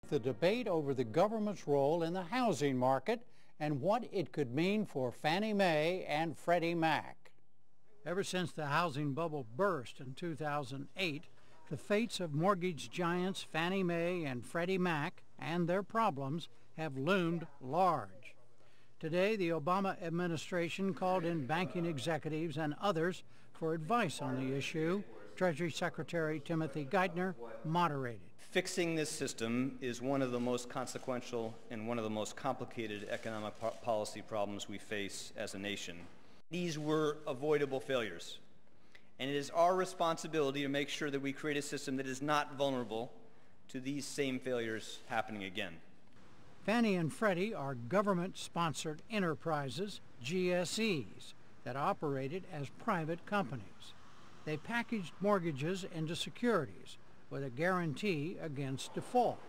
The debate over the government's role in the housing market and what it could mean for Fannie Mae and Freddie Mac. Ever since the housing bubble burst in 2008, the fates of mortgage giants Fannie Mae and Freddie Mac and their problems have loomed large. Today, the Obama administration called in banking executives and others for advice on the issue. Treasury Secretary Timothy Geithner moderated. Fixing this system is one of the most consequential and one of the most complicated economic policy problems we face as a nation. These were avoidable failures, and it is our responsibility to make sure that we create a system that is not vulnerable to these same failures happening again. Fannie and Freddie are government-sponsored enterprises, GSEs, that operated as private companies. They packaged mortgages into securities with a guarantee against default.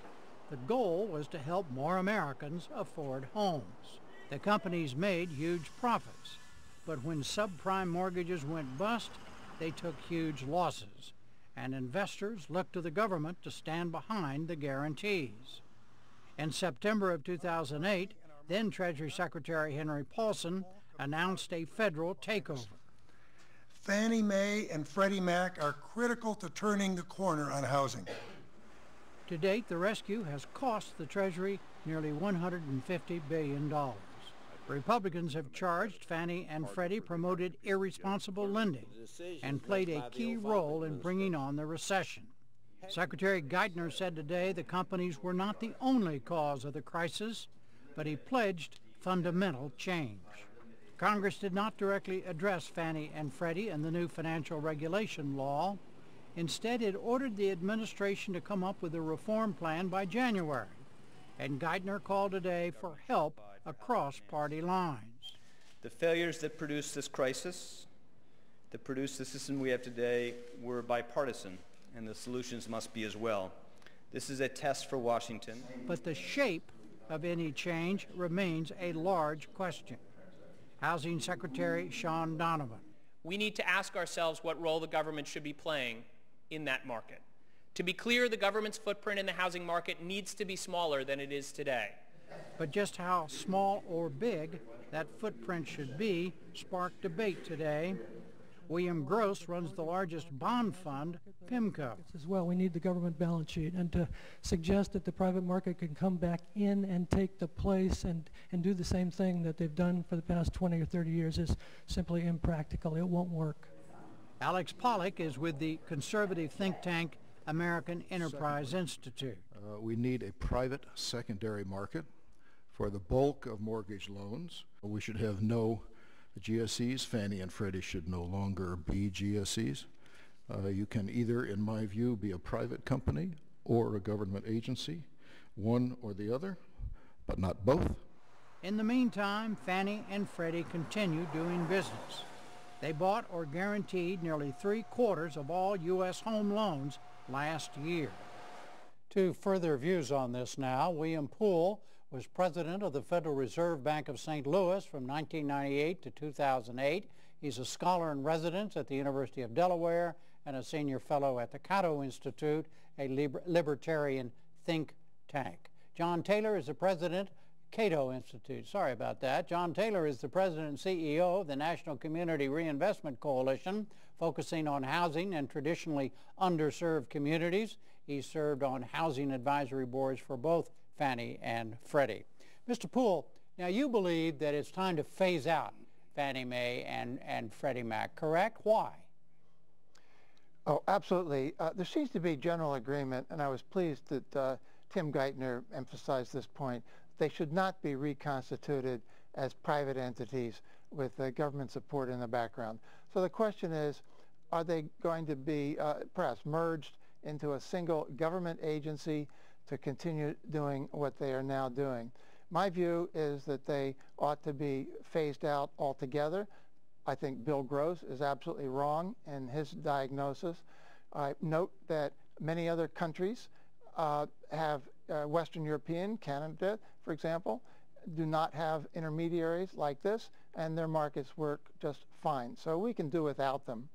The goal was to help more Americans afford homes. The companies made huge profits, but when subprime mortgages went bust, they took huge losses, and investors looked to the government to stand behind the guarantees. In September of 2008, then Treasury Secretary Henry Paulson announced a federal takeover. Fannie Mae and Freddie Mac are critical to turning the corner on housing. To date, the rescue has cost the Treasury nearly $150 billion. Republicans have charged Fannie and Freddie promoted irresponsible lending and played a key role in bringing on the recession. Secretary Geithner said today the companies were not the only cause of the crisis, but he pledged fundamental change. Congress did not directly address Fannie and Freddie in the new financial regulation law. Instead, it ordered the administration to come up with a reform plan by January, and Geithner called today for help across party lines. The failures that produced this crisis, that produced the system we have today, were bipartisan, and the solutions must be as well. This is a test for Washington. But the shape of any change remains a large question. Housing Secretary Sean Donovan. We need to ask ourselves what role the government should be playing in that market. To be clear, the government's footprint in the housing market needs to be smaller than it is today. But just how small or big that footprint should be sparked debate today. William Gross runs the largest bond fund, PIMCO. As well, we need the government balance sheet, and to suggest that the private market can come back in and take the place and do the same thing that they've done for the past 20 or 30 years is simply impractical. It won't work. Alex Pollock is with the conservative think tank American Enterprise Institute. We need a private secondary market for the bulk of mortgage loans. We should have no GSEs. Fannie and Freddie should no longer be GSEs. You can either, in my view, be a private company or a government agency, one or the other, but not both. In the meantime, Fannie and Freddie continue doing business. They bought or guaranteed nearly 3/4 of all U.S. home loans last year. Two further views on this now. William Poole was president of the Federal Reserve Bank of St. Louis from 1998 to 2008. He's a scholar in residence at the University of Delaware and a senior fellow at the Cato Institute, a libertarian think tank. John Taylor is the president, Cato Institute. Sorry about that. John Taylor is the president and CEO of the National Community Reinvestment Coalition, focusing on housing and traditionally underserved communities. He served on housing advisory boards for both Fannie and Freddie. Mr. Poole, now you believe that it's time to phase out Fannie Mae and Freddie Mac, correct? Why? Oh, absolutely. There seems to be general agreement, and I was pleased that Tim Geithner emphasized this point. They should not be reconstituted as private entities with government support in the background. So the question is, are they going to be perhaps merged into a single government agency to continue doing what they are now doing? My view is that they ought to be phased out altogether. I think Bill Gross is absolutely wrong in his diagnosis. I note that many other countries have Western European, Canada, for example, do not have intermediaries like this, and their markets work just fine. So we can do without them.